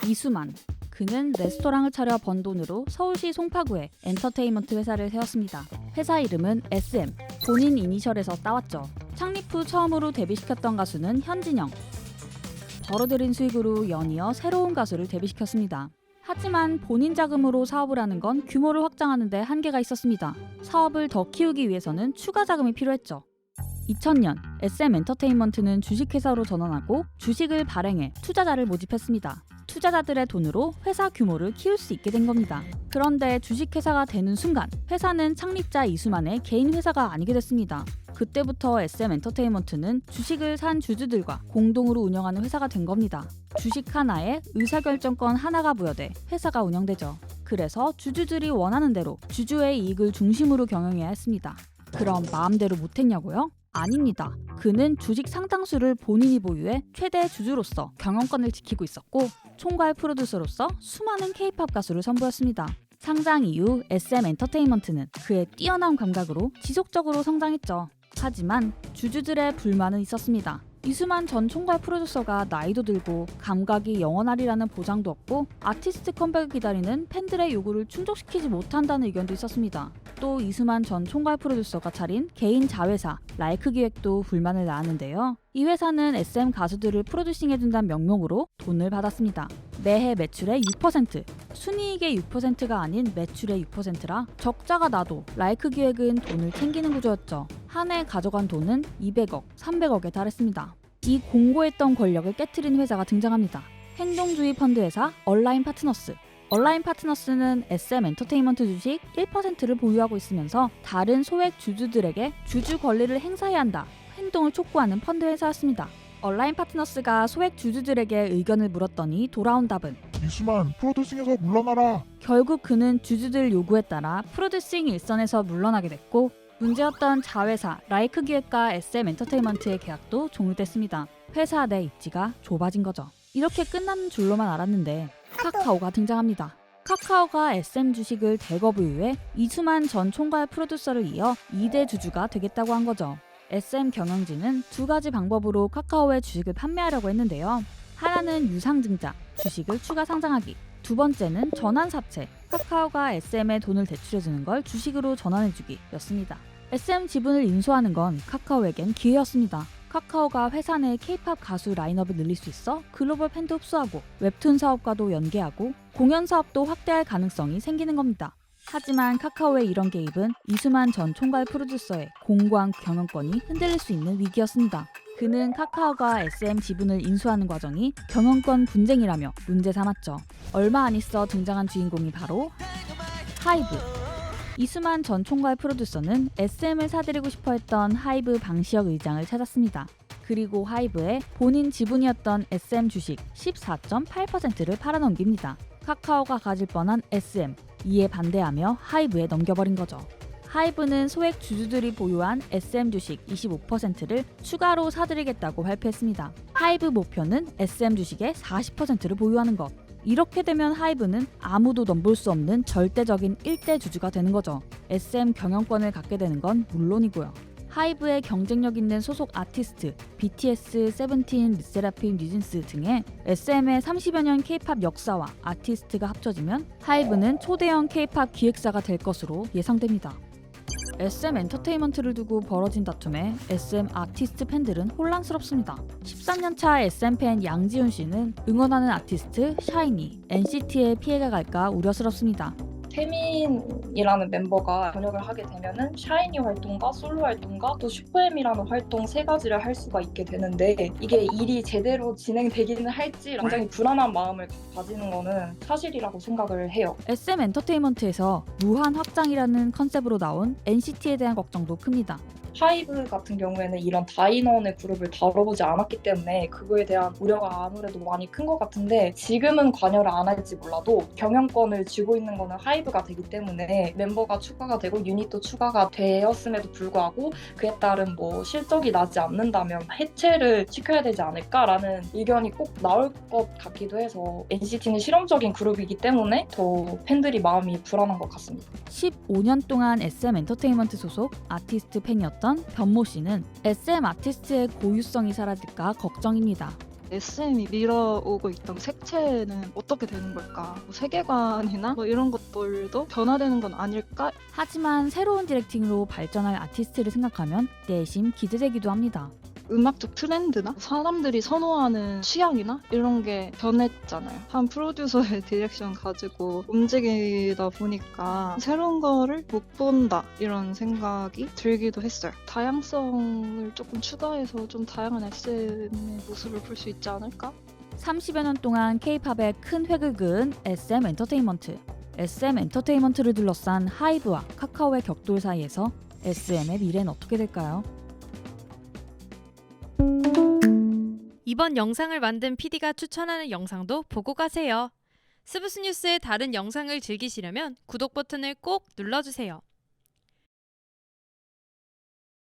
이수만. 그는 레스토랑을 차려 번 돈으로 서울시 송파구에 엔터테인먼트 회사를 세웠습니다. 회사 이름은 SM, 본인 이니셜에서 따왔죠. 창립 후 처음으로 데뷔시켰던 가수는 현진영. 벌어들인 수익으로 연이어 새로운 가수를 데뷔시켰습니다. 하지만 본인 자금으로 사업을 하는 건 규모를 확장하는 데 한계가 있었습니다. 사업을 더 키우기 위해서는 추가 자금이 필요했죠. 2000년 SM 엔터테인먼트는 주식회사로 전환하고 주식을 발행해 투자자를 모집했습니다. 투자자들의 돈으로 회사 규모를 키울 수 있게 된 겁니다. 그런데 주식회사가 되는 순간 회사는 창립자 이수만의 개인 회사가 아니게 됐습니다. 그때부터 SM 엔터테인먼트는 주식을 산 주주들과 공동으로 운영하는 회사가 된 겁니다. 주식 하나에 의사결정권 하나가 부여돼 회사가 운영되죠. 그래서 주주들이 원하는 대로 주주의 이익을 중심으로 경영해야 했습니다. 그럼 마음대로 못했냐고요? 아닙니다. 그는 주식 상당수를 본인이 보유해 최대 주주로서 경영권을 지키고 있었고 총괄 프로듀서로서 수많은 K-팝 가수를 선보였습니다. 상장 이후 SM 엔터테인먼트는 그의 뛰어난 감각으로 지속적으로 성장했죠. 하지만 주주들의 불만은 있었습니다. 이수만 전 총괄 프로듀서가 나이도 들고 감각이 영원하리라는 보장도 없고 아티스트 컴백을 기다리는 팬들의 요구를 충족시키지 못한다는 의견도 있었습니다. 또 이수만 전 총괄 프로듀서가 차린 개인 자회사 라이크 기획도 불만을 낳았는데요. 이 회사는 SM 가수들을 프로듀싱해준다는 명목으로 돈을 받았습니다. 매해 매출의 6%, 순이익의 6%가 아닌 매출의 6%라 적자가 나도 라이크 기획은 돈을 챙기는 구조였죠. 한 해 가져간 돈은 200억, 300억에 달했습니다. 이 공고했던 권력을 깨트린 회사가 등장합니다. 행동주의 펀드 회사 얼라인 파트너스. 얼라인 파트너스는 SM 엔터테인먼트 주식 1%를 보유하고 있으면서 다른 소액 주주들에게 주주 권리를 행사해야 한다 행동을 촉구하는 펀드 회사였습니다. 얼라인 파트너스가 소액 주주들에게 의견을 물었더니 돌아온 답은 이수만 프로듀싱에서 물러나라. 결국 그는 주주들 요구에 따라 프로듀싱 일선에서 물러나게 됐고 문제였던 자회사 라이크 기획과 SM 엔터테인먼트의 계약도 종료됐습니다. 회사 내 입지가 좁아진 거죠. 이렇게 끝나는 줄로만 알았는데 카카오가 등장합니다. 카카오가 SM 주식을 대거 보유해 이수만 전 총괄 프로듀서를 이어 2대 주주가 되겠다고 한 거죠. SM 경영진은 두 가지 방법으로 카카오의 주식을 판매하려고 했는데요. 하나는 유상증자, 주식을 추가 상장하기. 두 번째는 전환사채, 카카오가 SM에 돈을 대출해주는 걸 주식으로 전환해주기였습니다. SM 지분을 인수하는 건 카카오에겐 기회였습니다. 카카오가 회사 내 K-팝 가수 라인업을 늘릴 수 있어 글로벌 팬도 흡수하고 웹툰 사업과도 연계하고 공연 사업도 확대할 가능성이 생기는 겁니다. 하지만 카카오의 이런 개입은 이수만 전 총괄 프로듀서의 공고한 경영권이 흔들릴 수 있는 위기였습니다. 그는 카카오가 SM 지분을 인수하는 과정이 경영권 분쟁이라며 문제 삼았죠. 얼마 안 있어 등장한 주인공이 바로 하이브. 이수만 전 총괄 프로듀서는 SM을 사들이고 싶어 했던 하이브 방시혁 의장을 찾았습니다. 그리고 하이브에 본인 지분이었던 SM 주식 14.8%를 팔아넘깁니다. 카카오가 가질 뻔한 SM, 이에 반대하며 하이브에 넘겨버린 거죠. 하이브는 소액 주주들이 보유한 SM 주식 25%를 추가로 사들이겠다고 발표했습니다. 하이브 목표는 SM 주식의 40%를 보유하는 것. 이렇게 되면 하이브는 아무도 넘볼 수 없는 절대적인 1대 주주가 되는 거죠. SM 경영권을 갖게 되는 건 물론이고요. 하이브의 경쟁력 있는 소속 아티스트, BTS, 세븐틴, 르세라핌, 뉴진스 등의 SM의 30여 년 K-팝 역사와 아티스트가 합쳐지면 하이브는 초대형 K-팝 기획사가 될 것으로 예상됩니다. SM 엔터테인먼트를 두고 벌어진 다툼에 SM 아티스트 팬들은 혼란스럽습니다. 13년차 SM 팬 양지훈 씨는 응원하는 아티스트 샤이니, NCT에 피해가 갈까 우려스럽습니다. 태민이라는 멤버가 번역을 하게 되면은 샤이니 활동과 솔로 활동과 또 슈퍼엠이라는 활동 세 가지를 할 수가 있게 되는데 이게 일이 제대로 진행되기는 할지 굉장히 불안한 마음을 가지는 거는 사실이라고 생각을 해요. SM 엔터테인먼트에서 무한 확장이라는 컨셉으로 나온 NCT에 대한 걱정도 큽니다. 하이브 같은 경우에는 이런 다인원의 그룹을 다뤄보지 않았기 때문에 그거에 대한 우려가 아무래도 많이 큰 것 같은데 지금은 관여를 안 할지 몰라도 경영권을 쥐고 있는 거는 하이브가 되기 때문에 멤버가 추가가 되고 유닛도 추가가 되었음에도 불구하고 그에 따른 실적이 나지 않는다면 해체를 시켜야 되지 않을까라는 의견이 꼭 나올 것 같기도 해서 NCT는 실험적인 그룹이기 때문에 더 팬들이 마음이 불안한 것 같습니다. 15년 동안 SM 엔터테인먼트 소속 아티스트 팬이었던 변모 씨는 SM 아티스트의 고유성이 사라질까 걱정입니다. SM이 밀어오고 있던 색채는 어떻게 되는 걸까? 뭐 세계관이나 뭐 이런 것들도 변화되는 건 아닐까? 하지만 새로운 디렉팅으로 발전할 아티스트를 생각하면 내심 기대되기도 합니다. 음악적 트렌드나 사람들이 선호하는 취향이나 이런 게 변했잖아요. 한 프로듀서의 디렉션 가지고 움직이다 보니까 새로운 거를 못 본다 이런 생각이 들기도 했어요. 다양성을 조금 추가해서 좀 다양한 SM의 모습을 볼 수 있지 않을까? 30여 년 동안 K-팝에 큰 획을 그은 SM 엔터테인먼트. SM 엔터테인먼트를 둘러싼 하이브와 카카오의 격돌 사이에서 SM의 미래는 어떻게 될까요? 이번 영상을 만든 PD가 추천하는 영상도 보고 가세요. 스브스 뉴스의 다른 영상을 즐기시려면 구독 버튼을 꼭 눌러주세요.